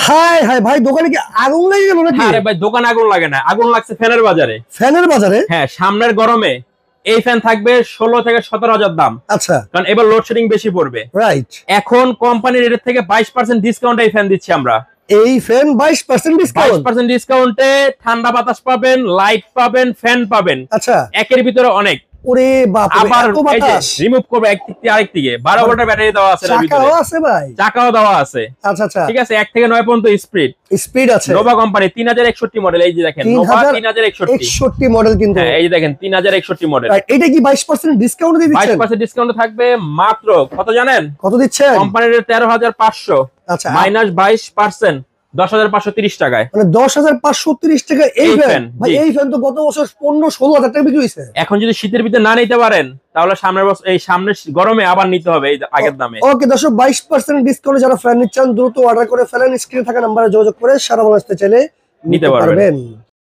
High high ভাই, দোকানে কি আগুন লেগে গেল নাকি? আরে ভাই, দোকানে আগুন লাগে না, আগুন লাগছে ফ্যানের বাজারে। ফ্যানের বাজারে? হ্যাঁ, সামনের গরমে এই ফ্যান থাকবে 16 থেকে 17,000 দাম। আচ্ছা, কারণ এবার লোডশেডিং বেশি পড়বে। রাইট। এখন কোম্পানির রেট থেকে 22% ডিসকাউন্ট এই ফ্যান দিচ্ছি আমরা। এই ফ্যান 22% ডিসকাউন্ট? 22% ডিসকাউন্টে ঠান্ডা বাতাস পাবেন, লাইট পাবেন, ফ্যান পাবেন। আচ্ছা, একের ভিতরে অনেক। ওরে বাপ রে, আবার এত এই যে বাতাস! রিমুভ করবে এক দিক থেকে আরেক দিকে। 12 ভোল্টের ব্যাটারি দেওয়া আছে এর ভিতরে। চাকাও আছে ভাই? চাকাও দেওয়া আছে। আচ্ছা আচ্ছা, ঠিক আছে, 1 থেকে 9 পর্যন্ত স্পিড। স্পিড আছে। নোভা কোম্পানি 3061 মডেল, এই যে দেখেন নোভা 3061। 61 মডেল কিন্তু। হ্যাঁ, এই যে দেখেন 3061 মডেল। Right, এটা কি 22% ডিসকাউন্ট দিয়ে দিচ্ছেন? 22% ডিসকাউন্ট থাকবে মাত্র কত জানেন? কত দিচ্ছেন? কোম্পানির 13,500 আচ্ছা, মাইনাস 22% 10,530 টাকায়। মানে 10,530 টাকা এই এই ফ্যান? ফ্যান, ভাই জি। এই ফ্যান তো গত বছর 15-16,000 টাকা বিক্রি হয়েছে। এখন যদি শীতের ভিতরে না নিতে পারেন, তাহলে সামনের বছর এই সামনের গরমে আবার নিতে হবে এই আগের দামে। ওকে দর্শক, 22% ডিসকাউন্টে যারা ফ্যান নিচ্ছেন দ্রুত অর্ডার করে ফেলেন। স্ক্রিনে থাকা নম্বরে যোগাযোগ করে সারা বাংলাদেশে চাইলে নিতে পারবেন।